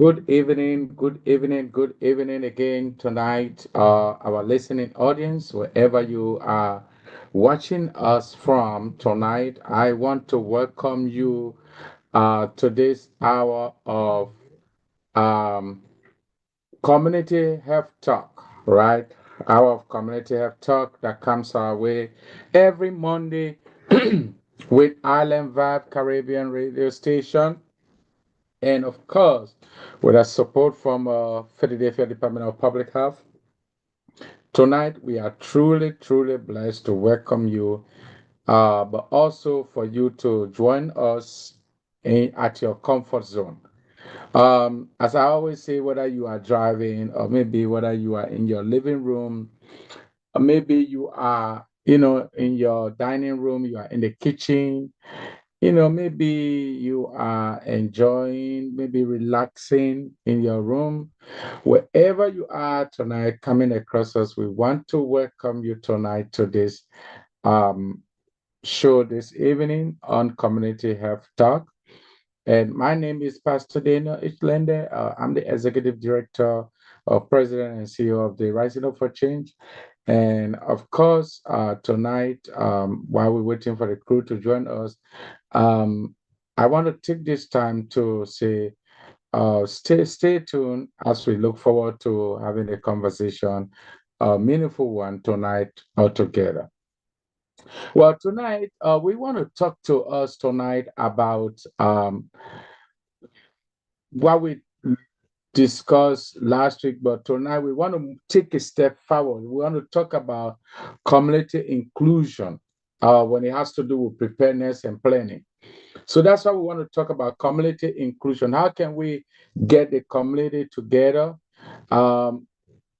good evening again tonight, our listening audience, wherever you are watching us from tonight. I want to welcome you to this hour of um, community health talk, right? Hour of community health talk that comes our way every Monday with Island Vibe Caribbean radio station. And of course, with our support from Philadelphia Department of Public Health, tonight we are truly blessed to welcome you, but also for you to join us at your comfort zone. As I always say, whether you are driving or maybe whether you are in your living room, or maybe you are, in your dining room, you are in the kitchen, maybe you are enjoying, maybe relaxing in your room. Wherever you are tonight, coming across us, we want to welcome you tonight to this um, show this evening on Community Health Talk. And my name is Pastor Daniel Ichlende. I'm the Executive Director President and CEO of the Rising Up for Change. And of course, tonight, while we're waiting for the crew to join us, um, I want to take this time to say, stay tuned as we look forward to having a conversation, a meaningful one tonight all together. Well, tonight, we want to talk to us tonight about what we discussed last week, but tonight we want to take a step forward. We want to talk about community inclusion when it has to do with preparedness and planning. So that's why we want to talk about community inclusion. How can we get the community together, um,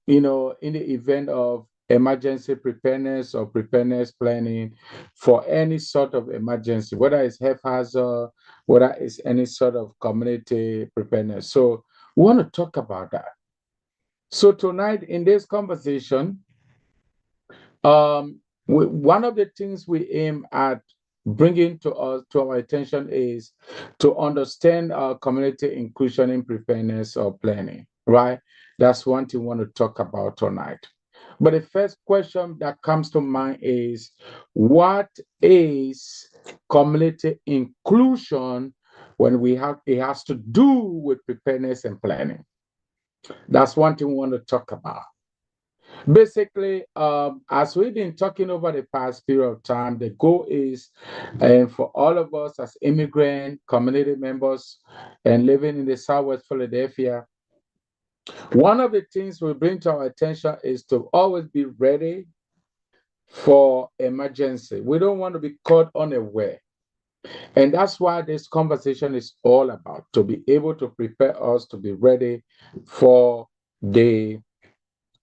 in the event of emergency preparedness or preparedness planning for any sort of emergency, whether it's health hazard, whether it's any sort of community preparedness. So we want to talk about that. So tonight in this conversation, one of the things we aim at bringing to our attention is to understand our community inclusion in preparedness or planning, right? That's one thing we want to talk about tonight. But the first question that comes to mind is, what is community inclusion when we have it has to do with preparedness and planning? That's one thing we want to talk about. Basically, as we've been talking over the past period of time, the goal is, and for all of us as immigrant community members and living in the Southwest Philadelphia, one of the things we bring to our attention is to always be ready for emergency. We don't want to be caught unaware. And that's why this conversation is all about, to be able to prepare us to be ready for the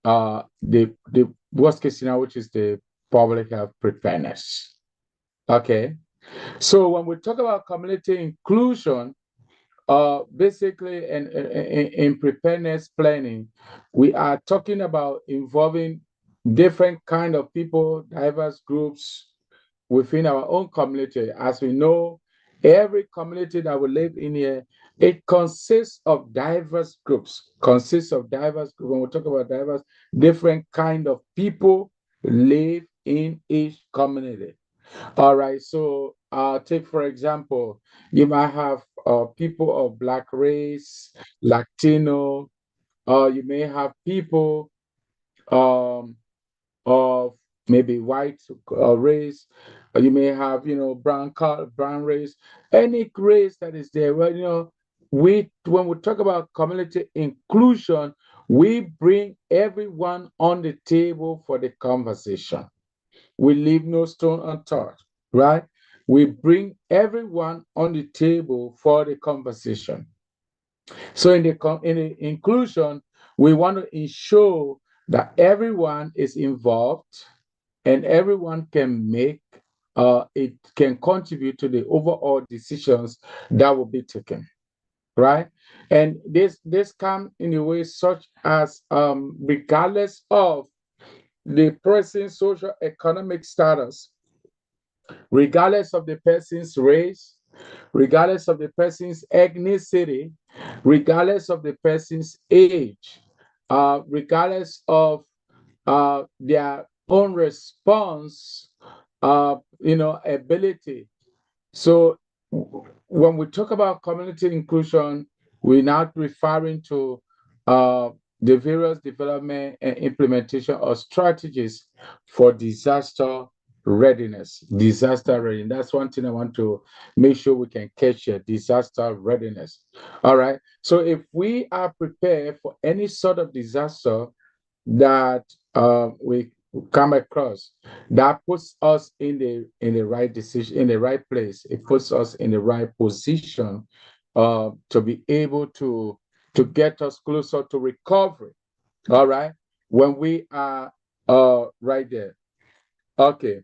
the worst case scenario, which is the public health preparedness. Okay, so when we talk about community inclusion, basically in preparedness planning, we are talking about involving different kind of people, diverse groups within our own community. As we know, every community that we live in here, it consists of diverse groups, consists of diverse groups. When we talk about diverse, different kind of people live in each community. All right, so take for example, you might have people of Black race, Latino, or you may have people um, of maybe white race, or you may have, brown race, any race that is there. Well, we when we talk about community inclusion, we bring everyone on the table for the conversation. We leave no stone unturned, right? We bring everyone on the table for the conversation. So in the inclusion, we want to ensure that everyone is involved and everyone can make it can contribute to the overall decisions that will be taken, right? And this comes in a way such as regardless of the person's social economic status, regardless of the person's race, regardless of the person's ethnicity, regardless of the person's age, regardless of their own response, ability. So when we talk about community inclusion, we're not referring to uh, the various development and implementation of strategies for disaster readiness. Disaster readiness. That's one thing I want to make sure we can catch here. Disaster readiness. All right. So if we are prepared for any sort of disaster that we come across, that puts us in the right decision, in the right place. It puts us in the right position to be able to get us closer to recovery. All right, when we are right there. Okay,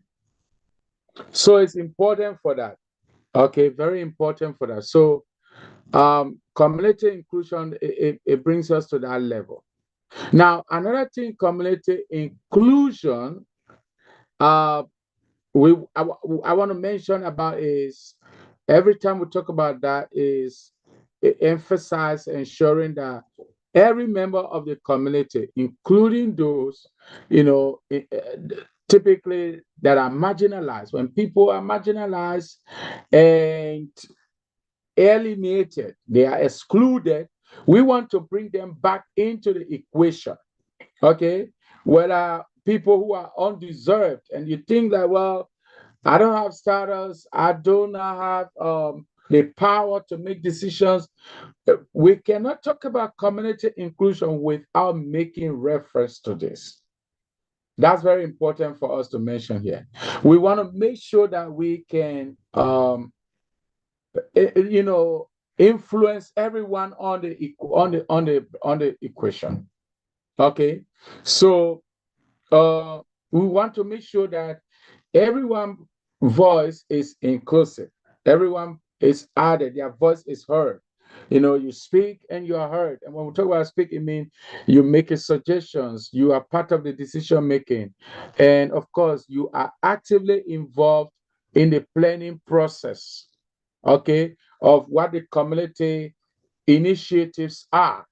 so it's important for that. Okay, very important for that. So community inclusion, it brings us to that level. Now, another thing, community inclusion, uh, I want to mention about is every time we talk about that is emphasize ensuring that every member of the community, including those, typically that are marginalized, when people are marginalized and alienated, they are excluded, we want to bring them back into the equation. Okay, whether people who are undeserved and you think that, well, I don't have status, I do not have the power to make decisions. We cannot talk about community inclusion without making reference to this. That's very important for us to mention here. We want to make sure that we can influence everyone on the equation. Okay, so we want to make sure that everyone's voice is inclusive. Everyone is added. Their voice is heard. You speak and you are heard. And when we talk about speaking, it means you make suggestions. You are part of the decision making, and of course, you are actively involved in the planning process. Okay, of what the community initiatives are,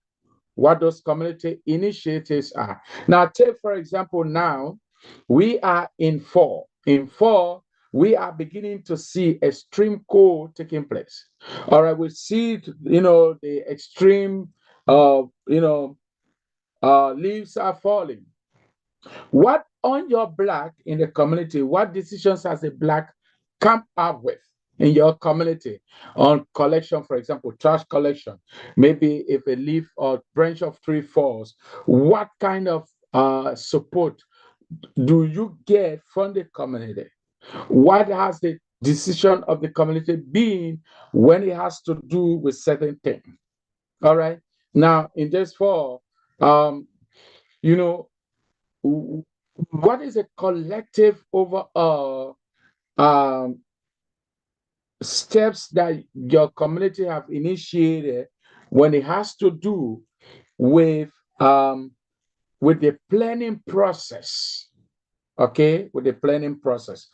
what those community initiatives are. Now, take for example, now we are in fall. In fall, we are beginning to see extreme cold taking place. All right, we see, the extreme, leaves are falling. What on your black in the community, what decisions has a black come up with in your community on collection, for example, trash collection? Maybe if a leaf or branch of tree falls, what kind of support do you get from the community? What has the decision of the community been when it has to do with certain things? All right. Now, in this fall, you know, what is a collective overall steps that your community have initiated when it has to do with um, with the planning process? Okay, with the planning process.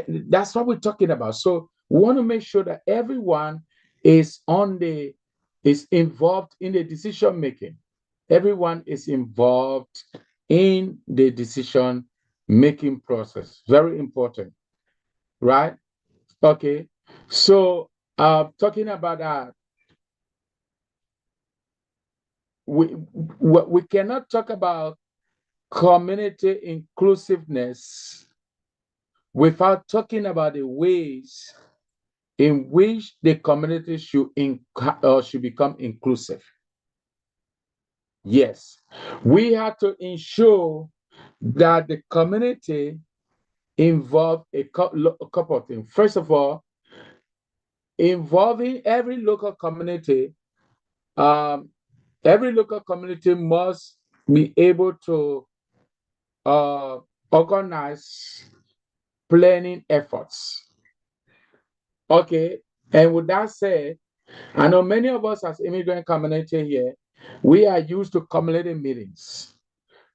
That's what we're talking about. So we want to make sure that everyone is involved in the decision making. Everyone is involved in the decision making process. Very important, right? Okay. So talking about that, we cannot talk about community inclusiveness without talking about the ways in which the community should become inclusive. Yes, we have to ensure that the community involve a couple of things. First of all, involving um, every local community must be able to uh, organize planning efforts. Okay, and with that said, I know many of us as immigrant community here, we are used to community meetings,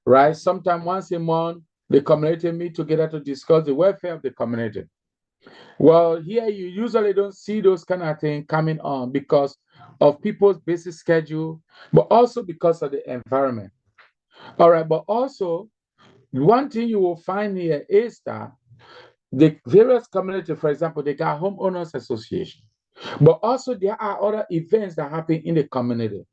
right? Sometimes once a month, the community meet together to discuss the welfare of the community. Well, here you usually don't see those kind of things coming on because of people's busy schedule, but also because of the environment. All right, but also one thing you will find here is that the various community, for example, they got homeowners association, but also there are other events that happen in the community.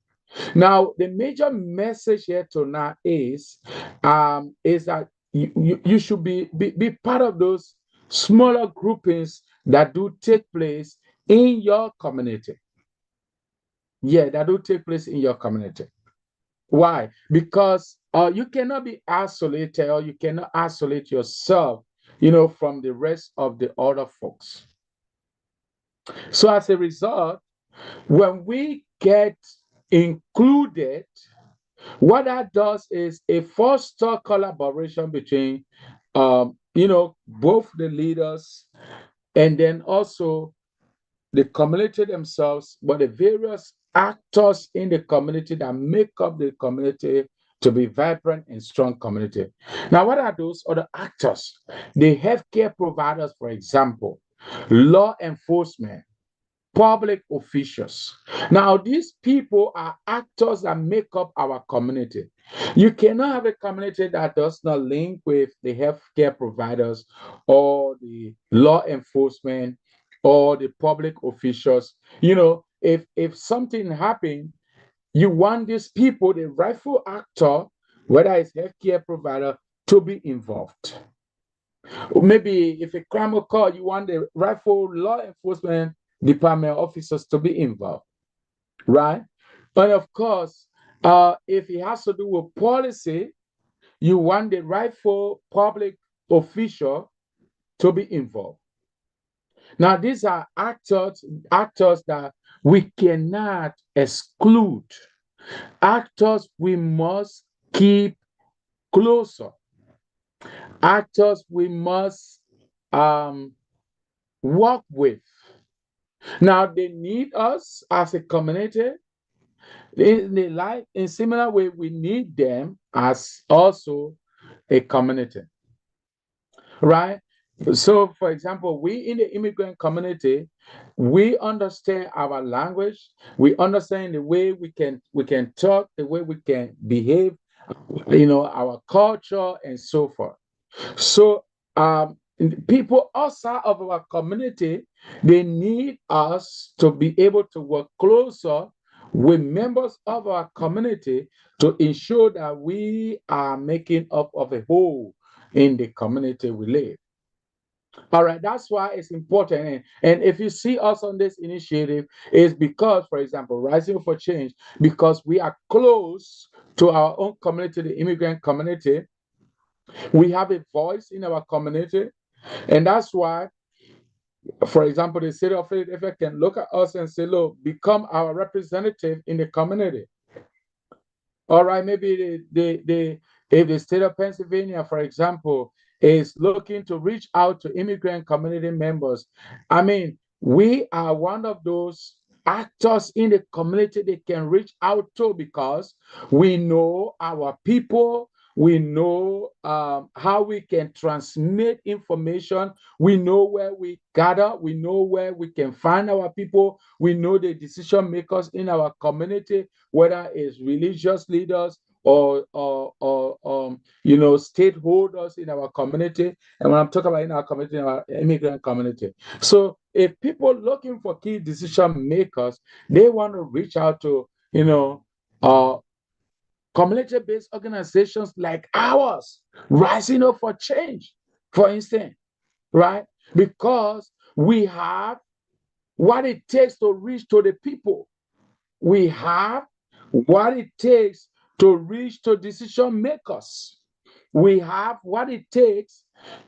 Now, the major message here tonight is that you should be part of those smaller groupings that do take place in your community. Yeah, that do take place in your community. Why? Because you cannot be isolated, or you cannot isolate yourself, from the rest of the other folks. So as a result, when we get included, what that does is a foster collaboration between, both the leaders and then also the community themselves, but the various actors in the community that make up the community to be vibrant and strong community. Now, what are those other actors? The healthcare providers, for example, law enforcement, public officials. Now, these people are actors that make up our community. You cannot have a community that does not link with the healthcare providers or the law enforcement or the public officials. If something happened, you want these people, the rightful actor, whether it's healthcare provider, to be involved. Maybe if a crime occurs, you want the rightful law enforcement department officers to be involved, right? But of course, if it has to do with policy, you want the rightful public official to be involved. Now, these are actors that we cannot exclude. Actors we must keep closer. Actors we must work with. Now they need us as a community. In similar way, we need them as also a community, right? So, for example, we in the immigrant community, we understand our language, we understand the way we can talk, the way we can behave, our culture and so forth. So people outside of our community, they need us to be able to work closer with members of our community to ensure that we are making up of a whole in the community we live. All right, that's why it's important. And if you see us on this initiative, it's because, for example, Rising for Change, because we are close to our own community, the immigrant community. We have a voice in our community. And that's why, for example, the city of Philadelphia can look at us and say, look, become our representative in the community. All right, maybe if the state of Pennsylvania, for example, is looking to reach out to immigrant community members, I mean, we are one of those actors in the community they can reach out to because we know our people. We know how we can transmit information. We know where we gather. We know where we can find our people. We know the decision makers in our community, whether it's religious leaders or stakeholders in our community. And when I'm talking about in our community, in our immigrant community. So if people looking for key decision makers, they want to reach out to, uh, community-based organizations like ours, Rising Up for Change, for instance, right? Because we have what it takes to reach to the people. We have what it takes to reach to decision makers. We have what it takes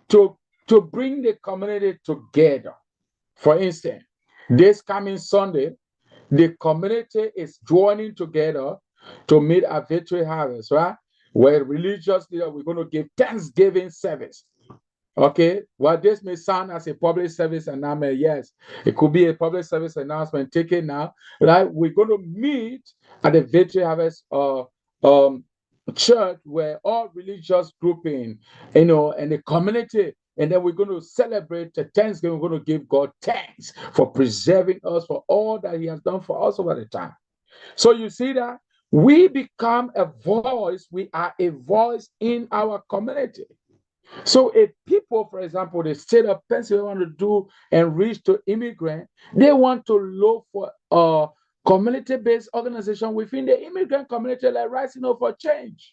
to bring the community together. For instance, this coming Sunday, the community is joining together to meet at Victory Harvest, right? Where religious leaders, we're going to give Thanksgiving service. Okay, well, this may sound as a public service announcement. Yes, it could be a public service announcement. Take it now, right? We're going to meet at the Victory Harvest um, church where all religious grouping, and the community and then we're going to celebrate the Thanksgiving. We're going to give God thanks for preserving us, for all that He has done for us over the time. So you see that we become a voice, we are a voice in our community. So if people, for example, the state of Pennsylvania want to do and reach to immigrant, they want to look for a community-based organization within the immigrant community, like Rising Up for Change.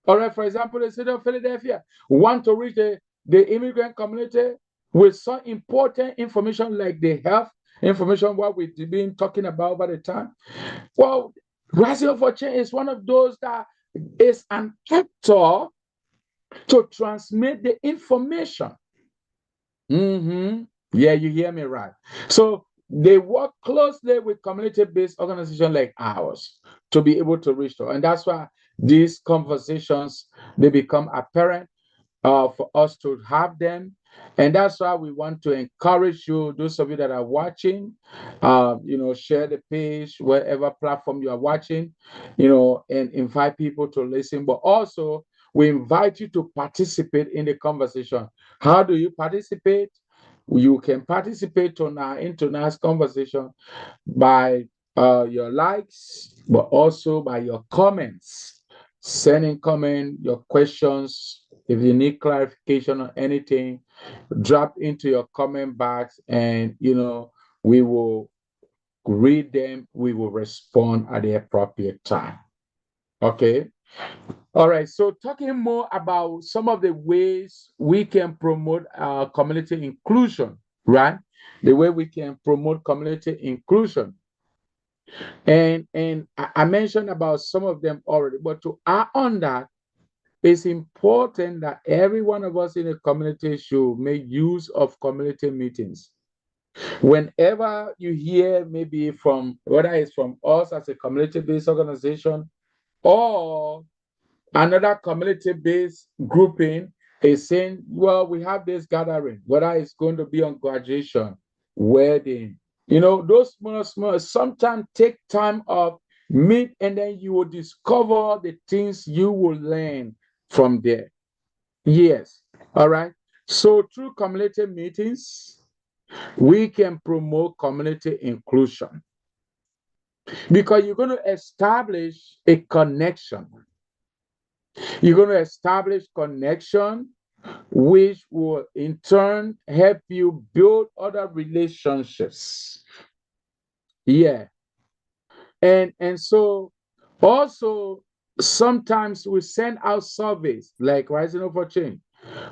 All right, for example, the city of Philadelphia want to reach the immigrant community with some important information like the health information, what we've been talking about over the time. Well, Rising Up for Change is one of those that is an actor to transmit the information. Mm-hmm. Yeah, you hear me right. So they work closely with community-based organizations like ours to be able to reach them. And that's why these conversations, they become apparent for us to have them. And that's why we want to encourage you, those of you that are watching, share the page, wherever platform you are watching, and invite people to listen. But also, we invite you to participate in the conversation. How do you participate? You can participate in tonight's conversation by your likes, but also by your comments. Sending comment, your questions. If you need clarification on anything, drop into your comment box, and we will read them. We will respond at the appropriate time. Okay. All right. So talking more about some of the ways we can promote community inclusion, right? The way we can promote community inclusion. And I mentioned about some of them already, but to add on that, it's important that every one of us in the community should make use of community meetings. Whenever you hear maybe from, whether it's from us as a community-based organization or another community-based grouping is saying, well, we have this gathering, whether it's going to be on graduation, wedding, those small, sometimes take time of meet, and then you will discover the things you will learn from there. Yes. All right. So through community meetings, we can promote community inclusion because you're going to establish a connection. You're going to establish connection, which will in turn help you build other relationships. Yeah. And so also sometimes we send out surveys like Rising Up for Change,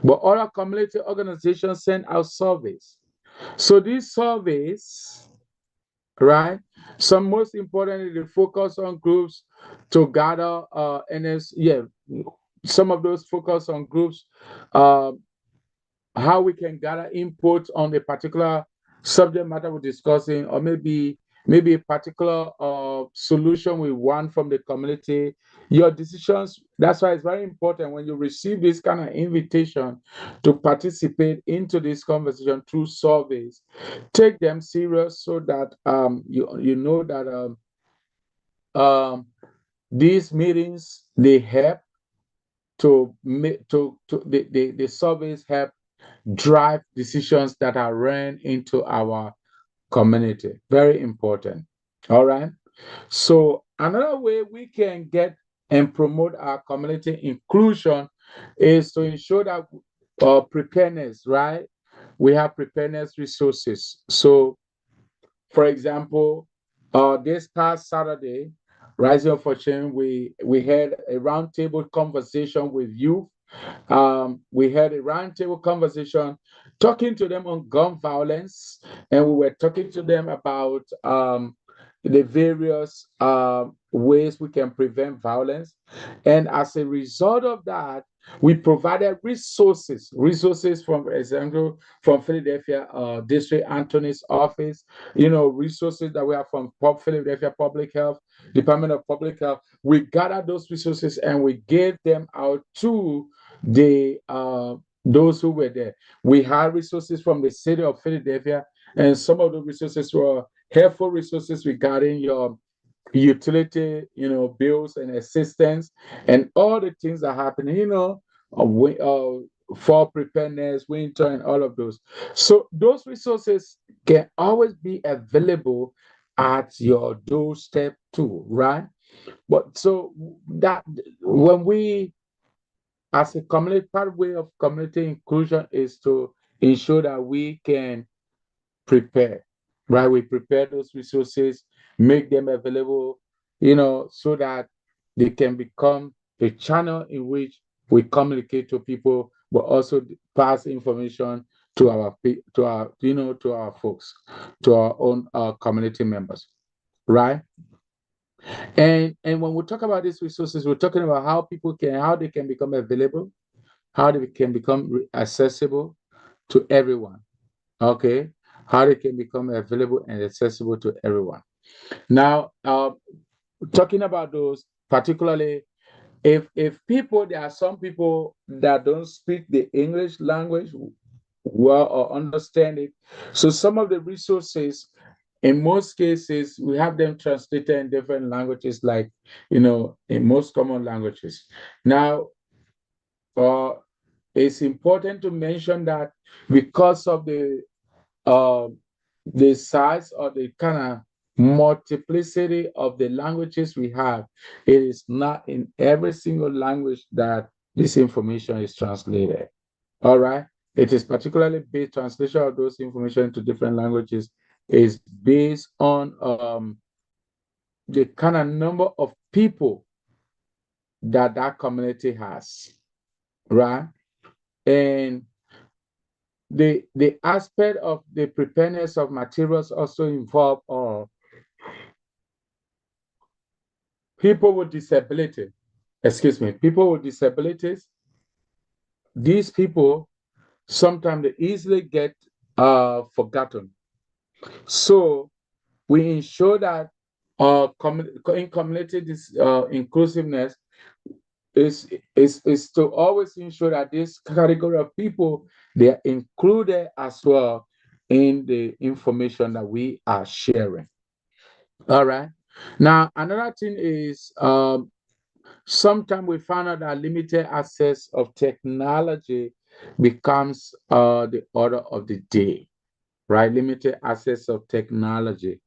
but other community organizations send out surveys. So these surveys, right? Some most importantly, they focus on groups to gather some of those focus on groups, uh, how we can gather input on a particular subject matter we're discussing, or maybe a particular solution we want from the community. Your decisions. That's why it's very important when you receive this kind of invitation to participate into this conversation through surveys. Take them serious so that you know that these meetings they help to make to the surveys help drive decisions that are ran into our community. Very important. All right. So another way we can get and promote our community inclusion is to ensure that preparedness, right? We have preparedness resources. So, for example, this past Saturday, Rising Up for Change, we had a roundtable conversation with youth. We had a roundtable conversation talking to them on gun violence, and we were talking to them about the various ways we can prevent violence. And as a result of that, we provided resources from, for example, from Philadelphia District Attorney's Office, resources that we have from Philadelphia Public Health, Department of Public Health. We gathered those resources and we gave them out to the those who were there. We had resources from the city of Philadelphia, and some of the resources were helpful resources regarding your utility, bills and assistance, and all the things that happen. fall preparedness, winter, and all of those. So those resources can always be available at your doorstep too, right? But so that when we, as a community, part way of community inclusion is to ensure that we can prepare, right? We prepare those resources, make them available, so that they can become a channel in which we communicate to people, but also pass information to to our folks, to our own community members, right? And when we talk about these resources, we're talking about how they can become available, how they can become accessible to everyone. Okay, how they can become available and accessible to everyone. Now, talking about those, particularly if people, there are some people that don't speak the English language well or understand it. So some of the resources, in most cases, we have them translated in different languages, like in most common languages. Now, uh, it's important to mention that because of uh, the size or the kind of multiplicity of the languages we have, it is not in every single language that this information is translated. All right. It is particularly based, translation of those information to different languages is based on the kind of number of people that that community has, right? And the aspect of the preparedness of materials also involve people with disability. Excuse me, people with disabilities. These people sometimes they easily get forgotten. So we ensure that in community this inclusiveness is to always ensure that this category of people, they are included as well in the information that we are sharing. All right. Now another thing is, sometimes we find out that limited access of technology becomes the order of the day, right? Limited access of technology.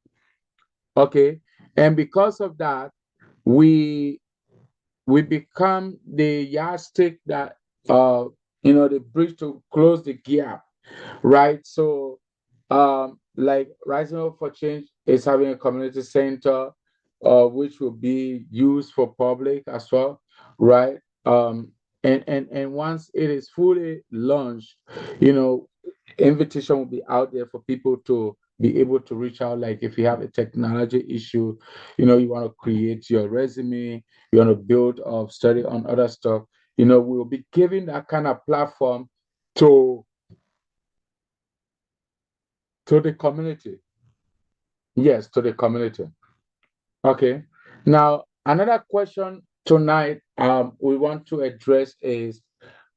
Okay. And because of that, we we become the yardstick that the bridge to close the gap, right? So like Rising Up for Change is having a community center, which will be used for public as well, right? And once it is fully launched, you know, invitation will be out there for people to be able to reach out. Like if you have a technology issue, you want to create your resume, you want to build or study on other stuff, we'll be giving that kind of platform to the community. Yes, to the community. Okay. Now, another question tonight we want to address is,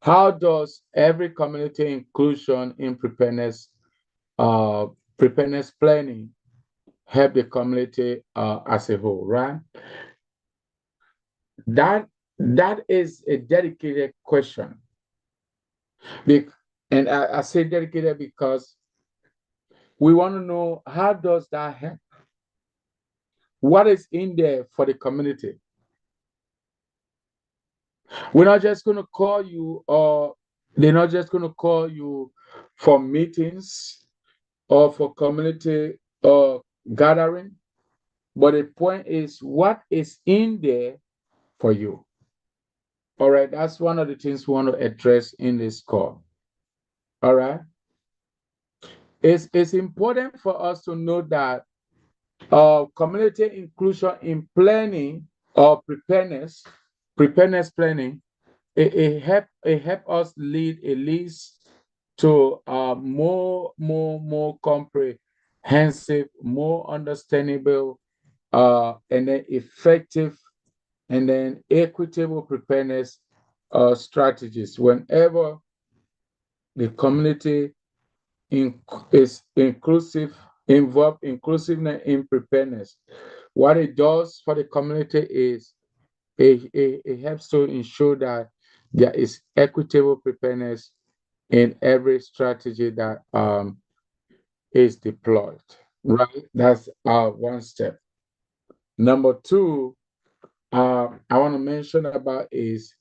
how does every community inclusion in preparedness planning help the community as a whole, right? That that is a dedicated question. And I say dedicated because we want to know, how does that help? What is in there for the community? We're not just going to call you, or they're not just going to call you for meetings or for community gathering. But the point is, what is in there for you? All right, that's one of the things we want to address in this call. All right, it's important for us to know that community inclusion in planning or preparedness planning, it help us lead a list to more comprehensive, more understandable, and then effective, and then equitable preparedness strategies. Whenever the community is involved inclusiveness in preparedness, what it does for the community is it helps to ensure that there is equitable preparedness in every strategy that is deployed. Right? That's one step. Number two, I want to mention about is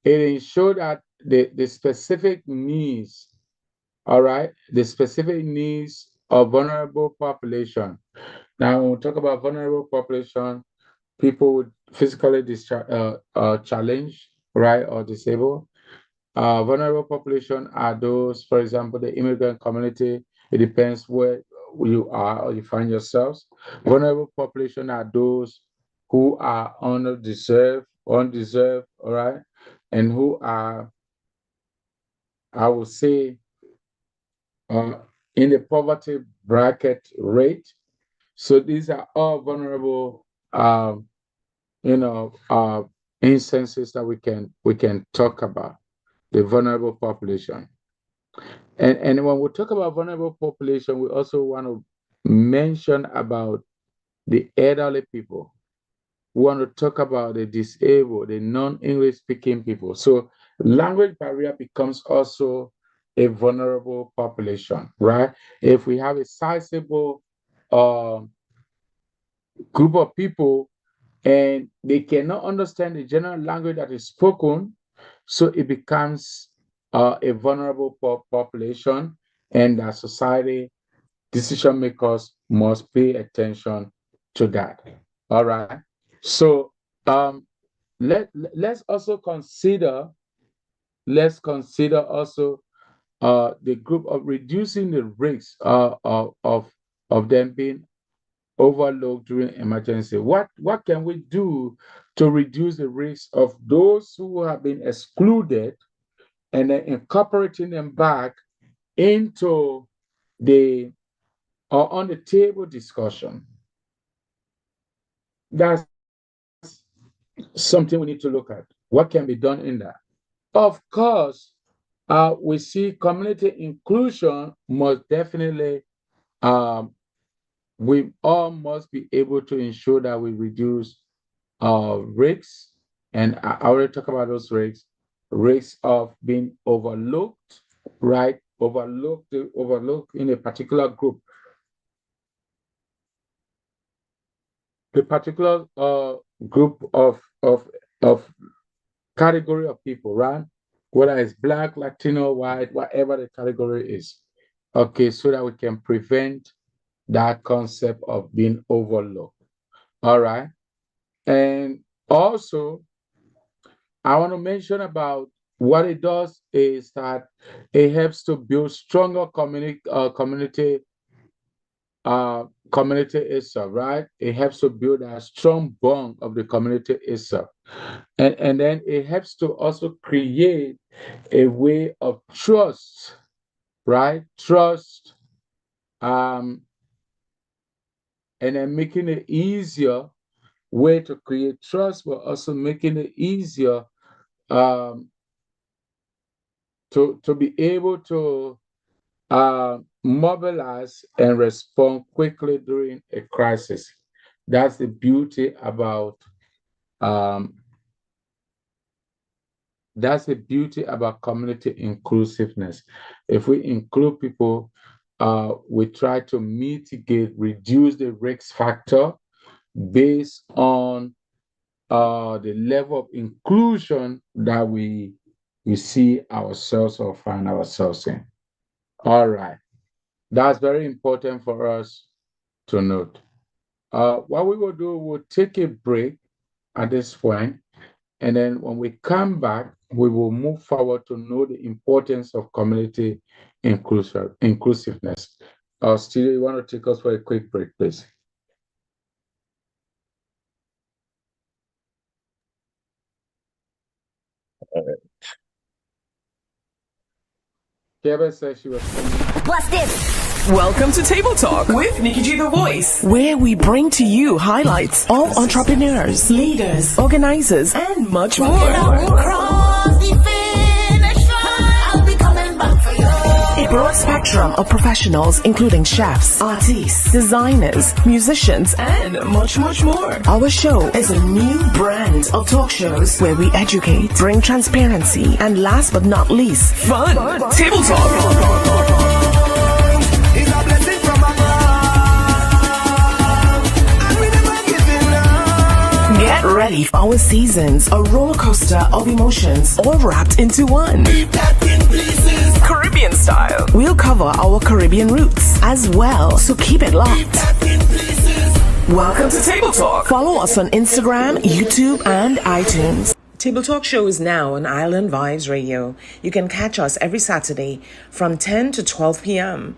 it ensures that the specific needs, all right, the specific needs of vulnerable population. Now, when we talk about vulnerable population, people with physically challenged, right, or disabled. Vulnerable population are those, for example, the immigrant community. It depends where you are or you find yourselves. Vulnerable population are those who are undeserved, all right, and who are, I would say, uh, in the poverty bracket rate. So these are all vulnerable, you know, instances that we can talk about the vulnerable population. And when we talk about vulnerable population, we also want to mention about the elderly people. We want to talk about the disabled, the non-English speaking people. So language barrier becomes also a vulnerable population, right? If we have a sizable uh, group of people and they cannot understand the general language that is spoken, so it becomes a vulnerable population, and that society decision makers must pay attention to that. All right. So let's also consider also the group of reducing the risks of them being overlooked during emergency. What can we do to reduce the risk of those who have been excluded and then incorporating them back into the or on the table discussion? That's something we need to look at. What can be done in that? Of course, we see community inclusion must definitely, we all must be able to ensure that we reduce risks. And I already talked about those risks of being overlooked, right? Overlooked in a particular group. The particular group of category of people, right? Whether it's Black, Latino, white, whatever the category is. Okay, so that we can prevent that concept of being overlooked. All right. And also, I want to mention about what it does is that it helps to build stronger community itself, right? It helps to build a strong bond of the community itself. And then it helps to also create a way of trust, right? Trust, and then making it easier way to create trust, but also making it easier to be able to mobilize and respond quickly during a crisis. That's the beauty about community inclusiveness. If we include people, we try to reduce the risk factor based on the level of inclusion that we see ourselves or find ourselves in. All right. That's very important for us to note. What we will do, we'll take a break at this point, and then when we come back, we will move forward to know the importance of community inclusiveness. Steve, you want to take us for a quick break, please? All right. Kevin said she was coming. Plus this. Welcome to Table Talk with Nikki G The Voice, where we bring to you highlights of entrepreneurs, leaders, organizers, and much more. It broad spectrum of professionals, including chefs, artists, designers, musicians, and much, much more. Our show is a new brand of talk shows where we educate, bring transparency, and last but not least, fun. Table Talk. It's a blessing from above, and we never giving up. Get ready for our seasons, a roller coaster of emotions, all wrapped into one. Keep that in places. Caribbean style. We'll cover our Caribbean roots as well, so keep it Keep locked. that in places. Welcome to Table Talk. Follow us on Instagram, YouTube, and iTunes. Table Talk Show is now on Island Vibes Radio. You can catch us every Saturday from 10 to 12 p.m.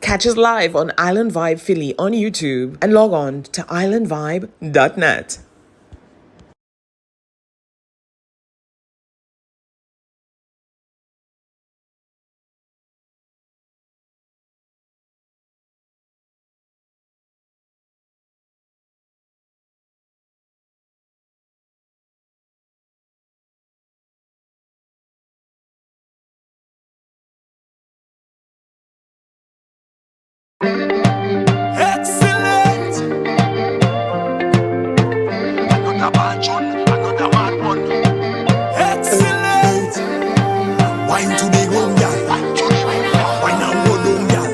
Catch us live on Island Vibe Philly on YouTube and log on to islandvibe.net. Excellent. Another bad tune, another mad one. Excellent. Wine to the ground, girl. Wine and go down, girl.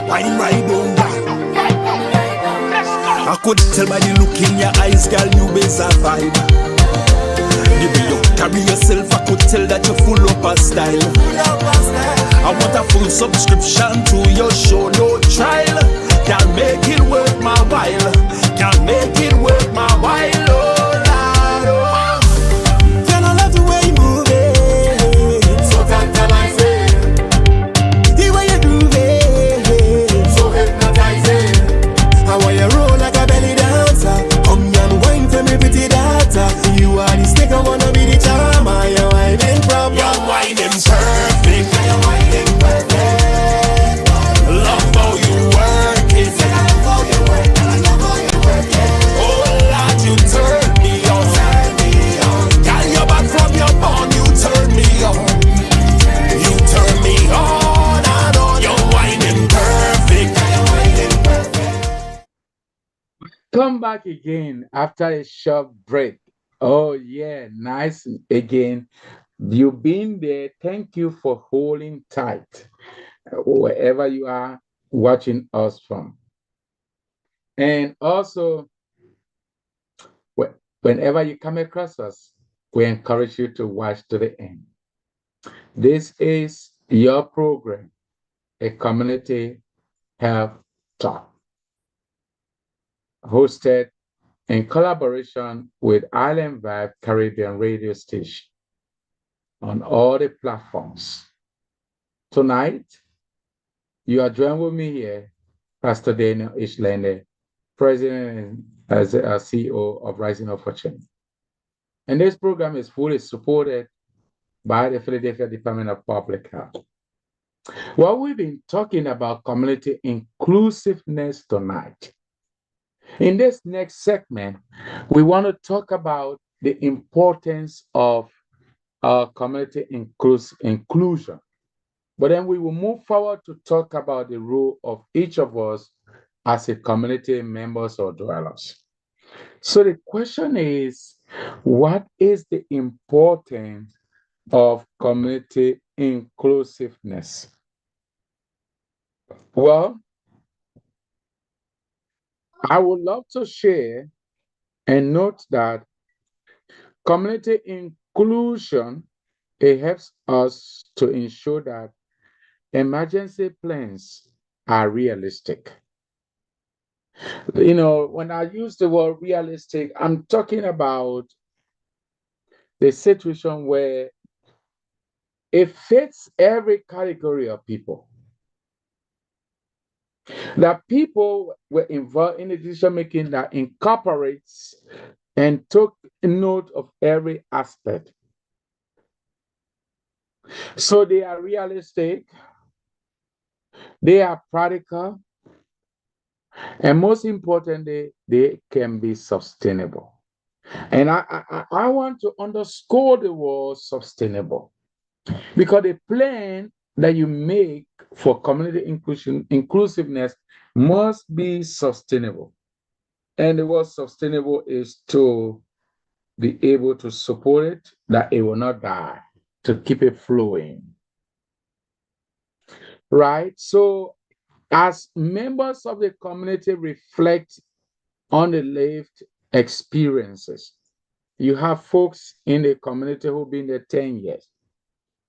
Wine right down, girl. I could tell by the look in your eyes, girl, you is a vibe. The way you carry yourself, I could tell that you're full of a style. I want a full subscription to your show, no trial. Can't make it worth my while. Can't make it worth my while. Oh, Lord, oh. Girl, I love the way you move it. So tantalizing. The way you do it. So hypnotizing. I want you roll like a belly dancer. Come here and wine for me, pretty daughter. You are the stick, I wanna be the charmer. You're whining proper. You're whining perfect. You're whining perfect. Love how you work it. I love how you work it. I love how you work it. Oh Lord, you turn me on. Turn me on. Girl, you're back from your bond. You turn me on. You turn me on and on. You're whining perfect. You're whining perfect. Come back again after a short break. Oh, yeah, nice again. You've been there. Thank you for holding tight wherever you are watching us from. And also, whenever you come across us, we encourage you to watch to the end. This is your program, a community health talk, hosted in collaboration with Island Vibe Caribbean radio station on all the platforms. Tonight, you are joined with me here, Pastor Daniel Ishlende, President and as a CEO of Rising Up for Change. And this program is fully supported by the Philadelphia Department of Public Health. Well, we've been talking about community inclusiveness tonight. In this next segment, we want to talk about the importance of community inclusion. But then we will move forward to talk about the role of each of us as a community members or dwellers. So the question is, what is the importance of community inclusiveness? Well, I would love to share and note that community inclusion, it helps us to ensure that emergency plans are realistic. You know, when I use the word realistic, I'm talking about the situation where it fits every category of people. That people were involved in the decision making that incorporates and took note of every aspect. So they are realistic, they are practical, and most importantly, they can be sustainable. And I want to underscore the word sustainable because the plan that you make for community inclusiveness must be sustainable. And the word sustainable is to be able to support it, that it will not die, to keep it flowing. Right? So, as members of the community reflect on the lived experiences, you have folks in the community who've been there 10 years.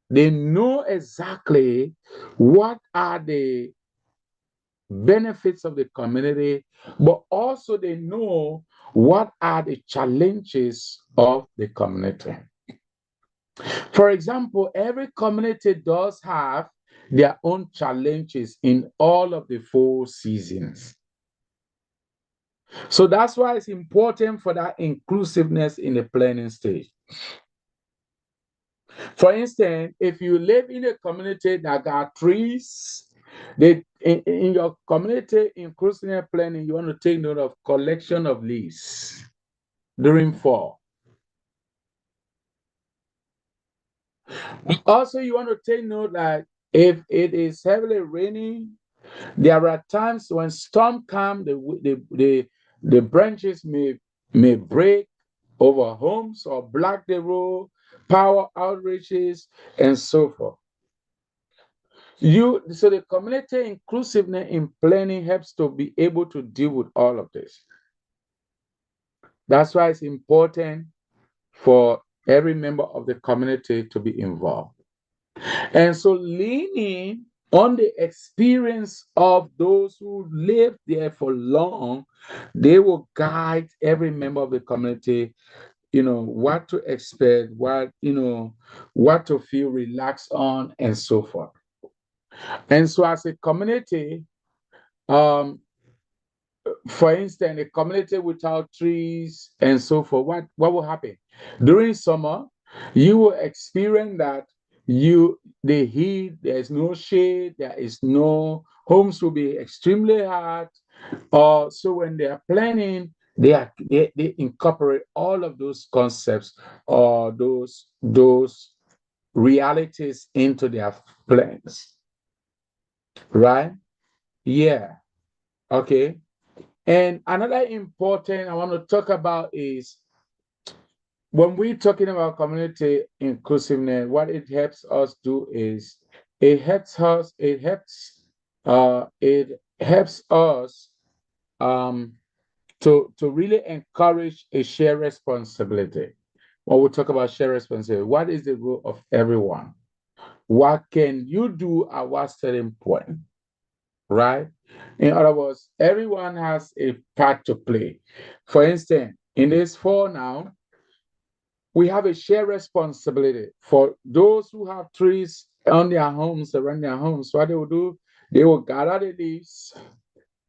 They know exactly what are the benefits of the community, but also they know what are the challenges of the community. For example, every community does have their own challenges in all of the 4 seasons. So that's why it's important for that inclusiveness in the planning stage. For instance, if you live in a community that got trees, in your community inclusive planning, you want to take note of collection of leaves during fall. Also, you want to take note that if it is heavily raining, there are times when storm come, the branches may break over homes or block the road, power outages, and so forth. So the community inclusiveness in planning helps to be able to deal with all of this. That's why it's important for every member of the community to be involved. And so leaning on the experience of those who live there for long, they will guide every member of the community, what to expect, what to feel relaxed on, and so forth. And so as a community, um, for instance, a community without trees and so forth, what will happen? During summer, you will experience that the heat, there's no shade, there is no homes will be extremely hot. So when they are planning, they incorporate all of those concepts or those realities into their plans. Right? Yeah. Okay. And another important I want to talk about is when we're talking about community inclusiveness, what it helps us do is it helps us to really encourage a shared responsibility. When we talk about shared responsibility, what is the role of everyone? What can you do at what certain point? Right? In other words, everyone has a part to play. For instance, in this fall now, we have a shared responsibility for those who have trees on their homes, around their homes. What they will do, they will gather the leaves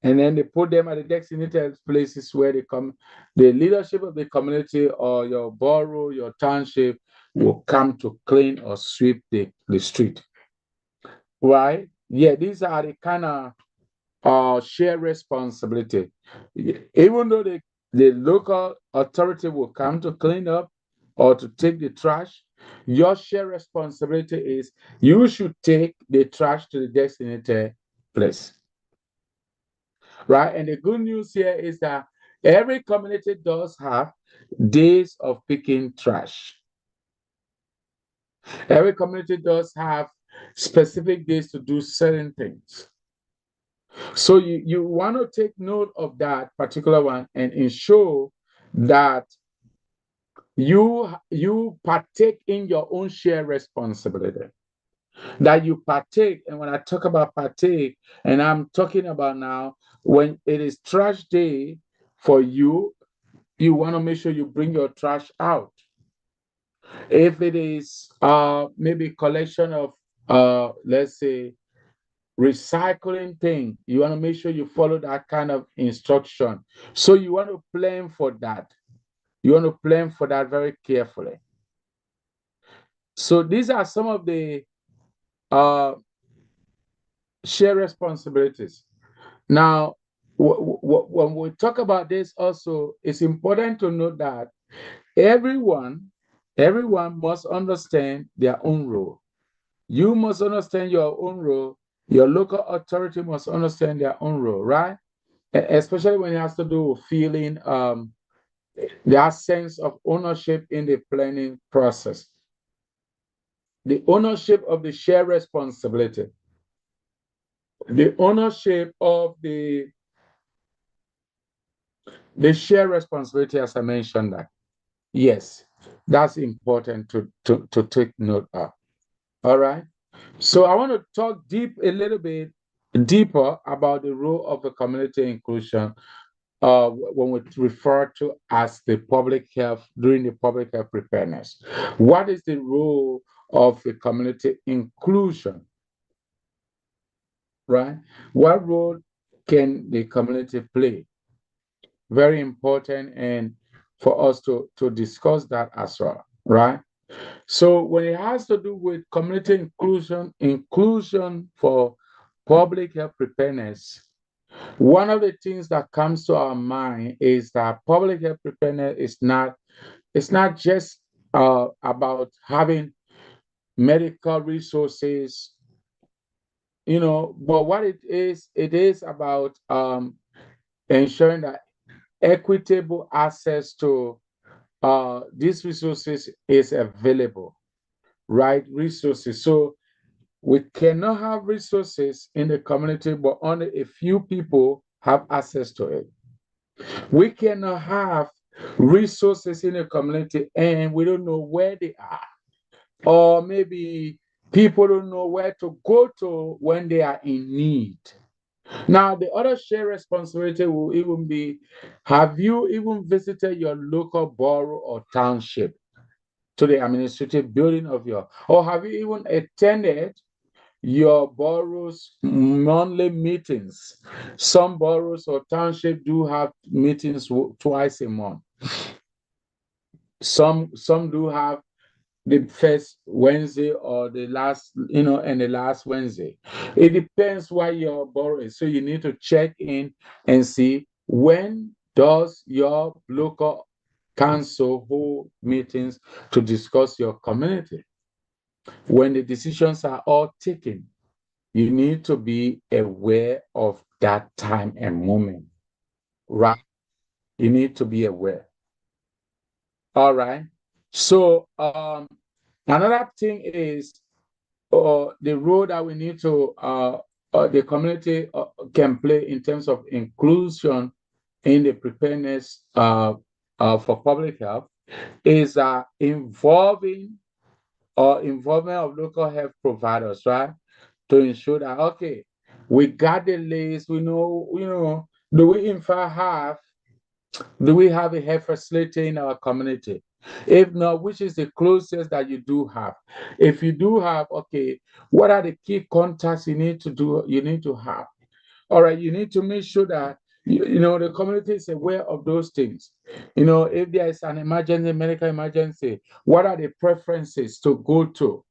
and then they put them at the designated places where they come. The leadership of the community or your borough, your township will come to clean or sweep the street. Right? Yeah, these are the kind of share responsibility. Even though the local authority will come to clean up or to take the trash, your share responsibility is you should take the trash to the designated place. Right? And the good news here is that every community does have days of picking trash. Every community does have specific days to do certain things. So you want to take note of that particular one and ensure that you partake in your own share responsibility. That you partake, and when I talk about partake, and I'm talking about now when it is trash day for you, you want to make sure you bring your trash out. If it is maybe collection of let's say recycling thing, you want to make sure you follow that kind of instruction. So you want to plan for that. You want to plan for that very carefully. So these are some of the uh, share responsibilities. Now, when we talk about this, also, it's important to note that everyone must understand their own role. You must understand your own role. Your local authority must understand their own role, right? Especially when it has to do with feeling their sense of ownership in the planning process, the ownership of the shared responsibility, the ownership of the shared responsibility, as I mentioned that. Yes, that's important to take note of. All right. So I want to talk a little bit deeper about the role of the community inclusion when we refer to as the public health during the public health preparedness. What is the role of the community inclusion, right? What role can the community play? Very important, and for us to discuss that as well, right? So when it has to do with community inclusion for public health preparedness, one of the things that comes to our mind is that public health preparedness is not, it's not just about having medical resources, but what it is about ensuring that equitable access to these resources is available, right? Resources. So we cannot have resources in the community, but only a few people have access to it. We cannot have resources in the community and we don't know where they are. Or maybe people don't know where to go to when they are in need. Now, the other shared responsibility will even be, have you even visited your local borough or township to the administrative building of or have you even attended your borough's monthly meetings? Some boroughs or township do have meetings twice a month. Some do have the first Wednesday or the last, and the last Wednesday. It depends what your borough is. So you need to check in and see when does your local council hold meetings to discuss your community. When the decisions are all taken, you need to be aware of that time and moment, right? You need to be aware. All right. So another thing is the role that we need to the community can play in terms of inclusion in the preparedness for public health is involvement of local health providers, right? To ensure that okay, we got the list, we know, do we in fact do we have a health facility in our community? If not, which is the closest that you do have? If you do have, okay, what are the key contacts you need to have? All right, you need to make sure that the community is aware of those things. If there is an emergency, medical emergency, what are the preferences to go to?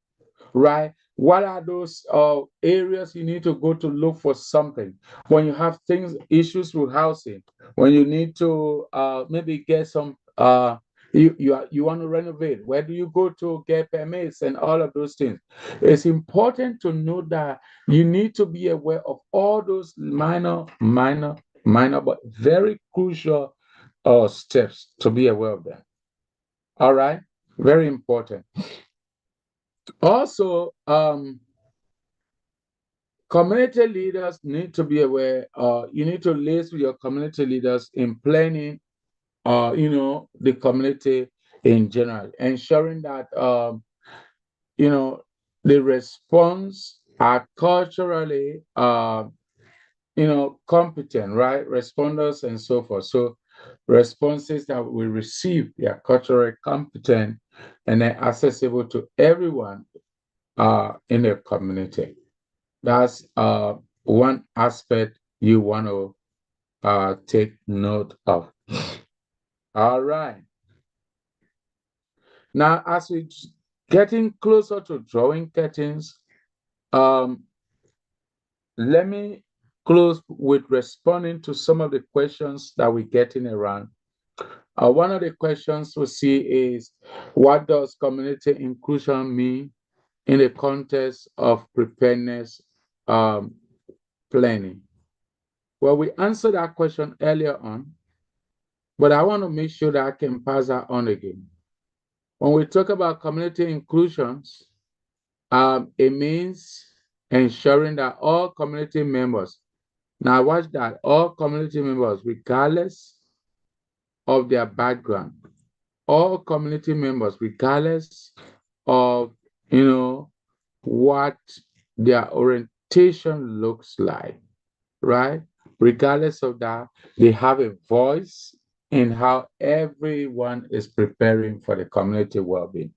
Right? What are those areas you need to go to look for something? When you have issues with housing, when you need to maybe get some, you want to renovate, where do you go to get permits and all of those things? It's important to know that you need to be aware of all those minor, but very crucial steps to be aware of them. All right? Very important. Also, community leaders need to be aware. You need to liaise with your community leaders in planning, the community in general, ensuring that, you know, the response are culturally, competent, right? Responders and so forth. So responses that we receive, they are culturally competent and they're accessible to everyone in the community. That's one aspect you want to take note of. All right. Now, as we getting closer to drawing curtains, um, let me close with responding to some of the questions that we're getting around. One of the questions we see is, what does community inclusion mean? in the context of preparedness um, planning? Well, we answered that question earlier on, but I want to make sure that I can pass that on again. When we talk about community inclusions, it means ensuring that all community members, now watch that, all community members, regardless of their background, all community members, regardless of, what their orientation looks like, right? Regardless of that, they have a voice in how everyone is preparing for the community well-being.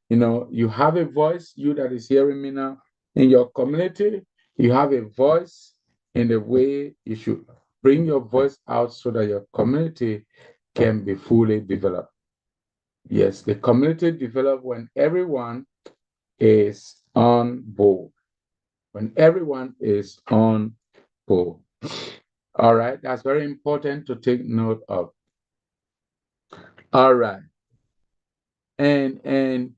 You have a voice, you that is hearing me now, in your community, you have a voice in the way you should bring your voice out so that your community can be fully developed. Yes, the community develops when everyone is on board. When everyone is on board. All right, that's very important to take note of. All right. And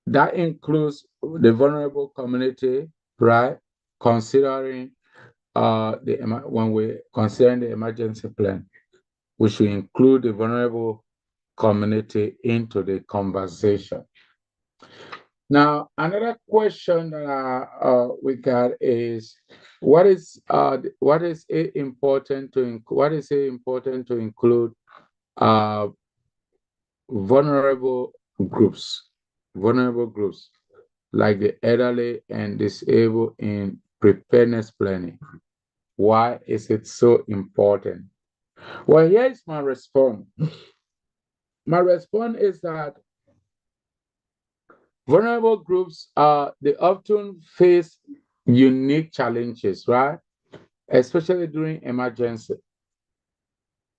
that includes the vulnerable community, right? Considering when we're considering the emergency plan, we should include the vulnerable community into the conversation. Now, another question that we got is, what is it important to include uh, vulnerable groups, vulnerable groups like the elderly and disabled in preparedness planning? Why is it so important? Well, here is my response. My response is that vulnerable groups they often face unique challenges, right? Especially during emergency.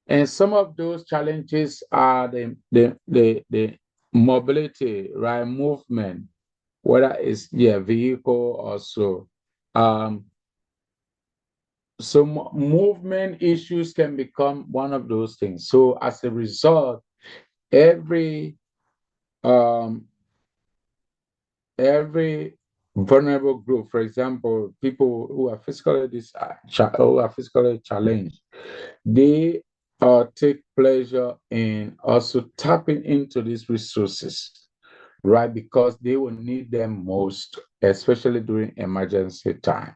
And some of those challenges are the mobility, right? Movement, whether it's vehicle or so. Um, so movement issues can become one of those things. So as a result, every um, every vulnerable group, for example, people who are physically challenged, they take pleasure in also tapping into these resources, right? Because they will need them most, especially during emergency time.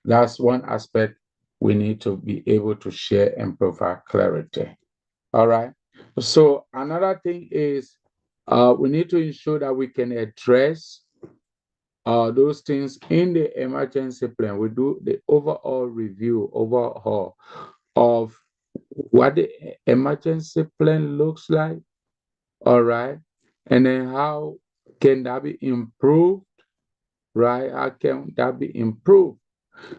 That's one aspect we need to be able to share and provide clarity. All right. So another thing is we need to ensure that we can address those things in the emergency plan. We do the overhaul of what the emergency plan looks like. All right. And then how can that be improved? Right? How can that be improved?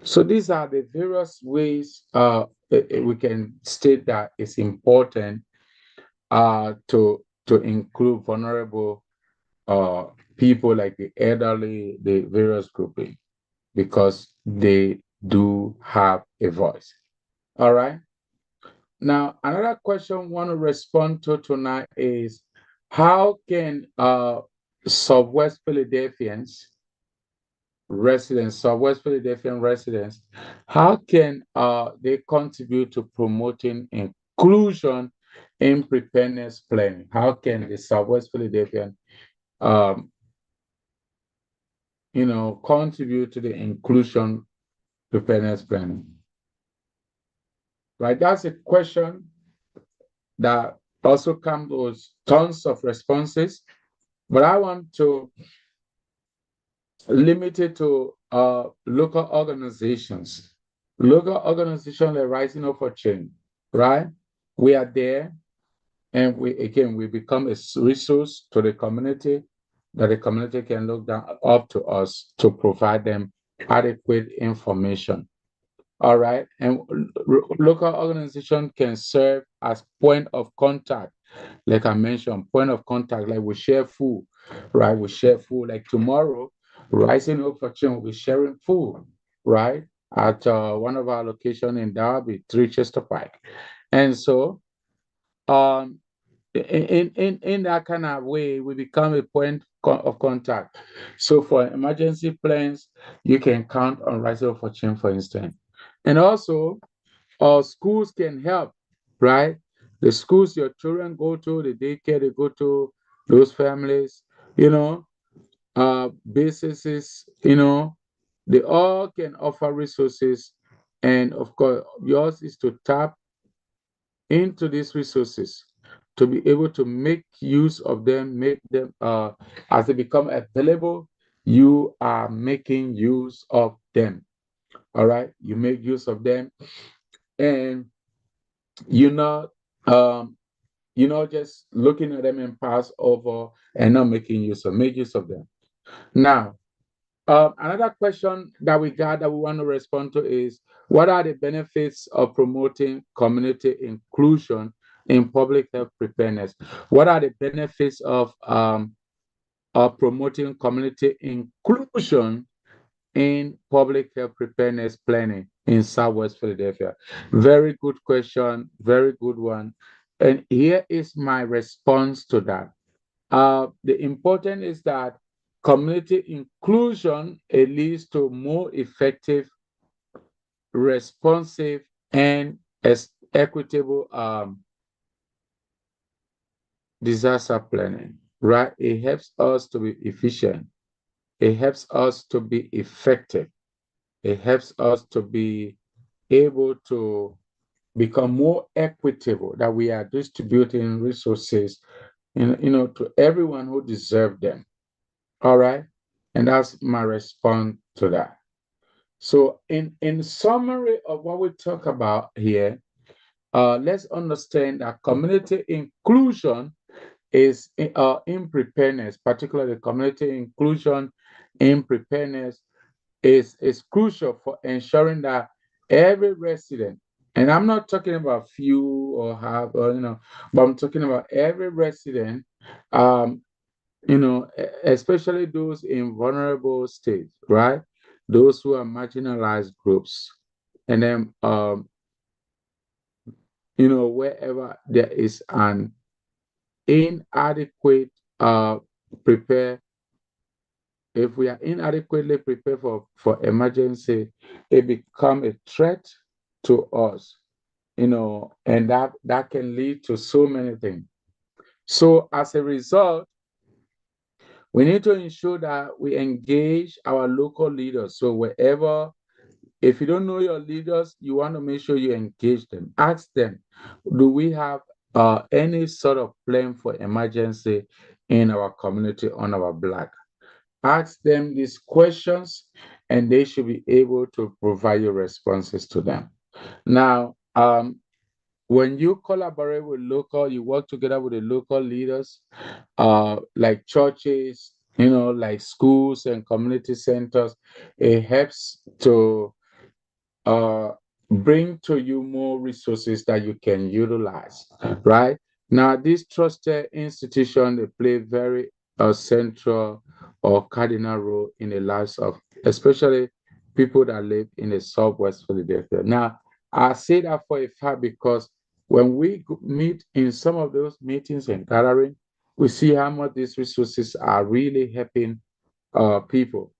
So these are the various ways we can state that it's important to include vulnerable uh, people like the elderly, the various grouping, because they do have a voice. All right. Now, another question I want to respond to tonight is, how can Southwest Philadelphians Southwest Philadelphian residents, how can they contribute to promoting inclusion in preparedness planning? How can the Southwest Philadelphian, um, contribute to the inclusion preparedness planning? Right, that's a question that also comes with tons of responses, but I want to limit it to local organizations. Local organizations are rising up for change, right? We are there, and we become a resource to the community, that the community can look down up to us to provide them adequate information. All right. And local organization can serve as point of contact. Like I mentioned, point of contact, like we share food, right? We share food. Like tomorrow, Rising Hope for Change will be sharing food, right? At one of our locations in Derby, 3 Chester Pike. And so, um, In that kind of way, we become a point of contact. So for emergency plans, you can count on Rise Fortune, for instance. And also, schools can help, right? The schools your children go to, the daycare they go to, those families, you know, businesses, they all can offer resources. And of course, yours is to tap into these resources to be able to make use of them, make them as they become available, you are making use of them. All right, you make use of them, and you're not um, just looking at them and pass over and not making use of make use of them. Now, another question that we got that we want to respond to is what are the benefits of promoting community inclusion in public health preparedness? What are the benefits of promoting community inclusion in public health preparedness planning in Southwest Philadelphia? Very good question, very good one. And here is my response to that. The important is that community inclusion it leads to more effective, responsive, and equitable disaster planning. Right? It helps us to be efficient. It helps us to be effective. It helps us to be able to become more equitable. That we are distributing resources, to everyone who deserve them. All right. And that's my response to that. So, in summary of what we talk about here, let's understand that community inclusion is in preparedness, particularly community inclusion in preparedness is crucial for ensuring that every resident, and I'm not talking about few or have, but I'm talking about every resident, um, especially those in vulnerable states, right? Those who are marginalized groups. And then, wherever there is an inadequate prepare, if we are inadequately prepared for emergency, it become a threat to us, and that can lead to so many things. So as a result, we need to ensure that we engage our local leaders. So wherever, if you don't know your leaders, you want to make sure you engage them. Ask them, do we have any sort of plan for emergency in our community on our block? Ask them these questions, and they should be able to provide you responses to them. Now, when you collaborate with local, you work together with the local leaders, like churches, like schools and community centers, it helps to uh, bring to you more resources that you can utilize, right? Now, these trusted institutions, they play very central or cardinal role in the lives of especially people that live in the Southwest Philadelphia. Now, I say that for a fact because when we meet in some of those meetings and gathering, we see how much these resources are really helping people.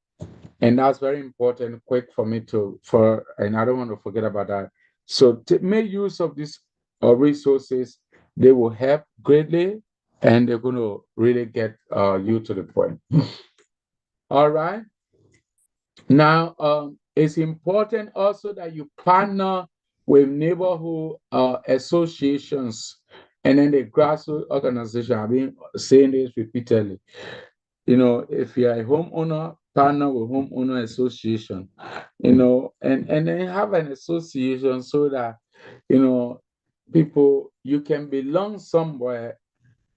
And that's very important, quick for me and I don't want to forget about that. So to make use of these resources, they will help greatly, and they're going to really get you to the point. All right. Now, it's important also that you partner with neighborhood associations and then the grassroots organization. I've been saying this repeatedly. If you're a homeowner, partner with homeowner association, and then have an association so that, people, you can belong somewhere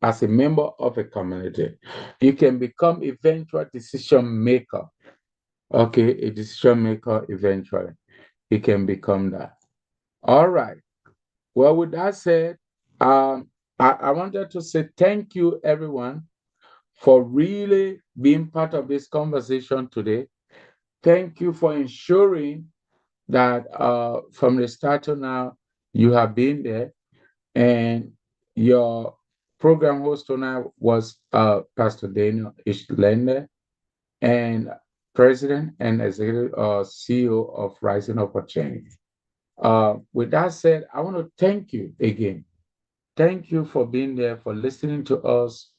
as a member of a community. You can become eventual decision maker. Okay, a decision maker eventually. You can become that. All right. Well, with that said, I wanted to say thank you, everyone, for really being part of this conversation today. Thank you for ensuring that from the start to now, you have been there and your Program host tonight was Pastor Daniel Ishlander, and President and Executive CEO of Rising Up for Change. With that said, I want to thank you again. Thank you for being there, for listening to us,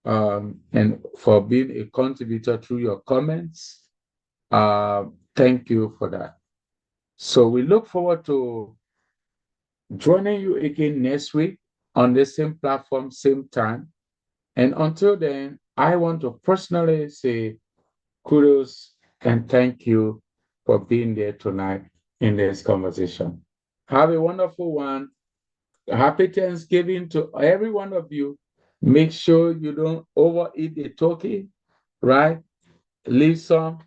and for being a contributor through your comments. Thank you for that. So we look forward to joining you again next week on the same platform, same time. And until then, I want to personally say kudos and thank you for being there tonight in this conversation. Have a wonderful one. Happy Thanksgiving to every one of you. Make sure you don't overeat the turkey, right? Leave some.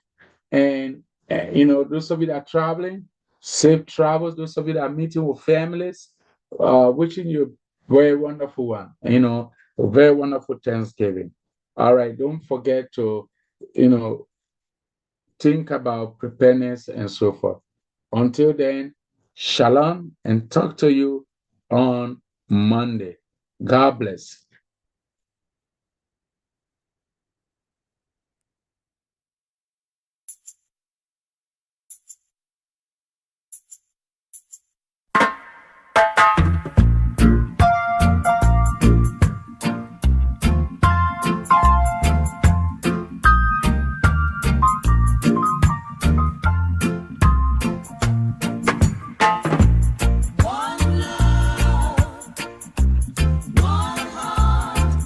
And, those of you that are traveling, safe travels. Those of you that are meeting with families, wishing you a very wonderful one, a very wonderful Thanksgiving. All right, don't forget to, you know, think about preparedness and so forth. Until then, shalom and talk to you on Monday. God bless.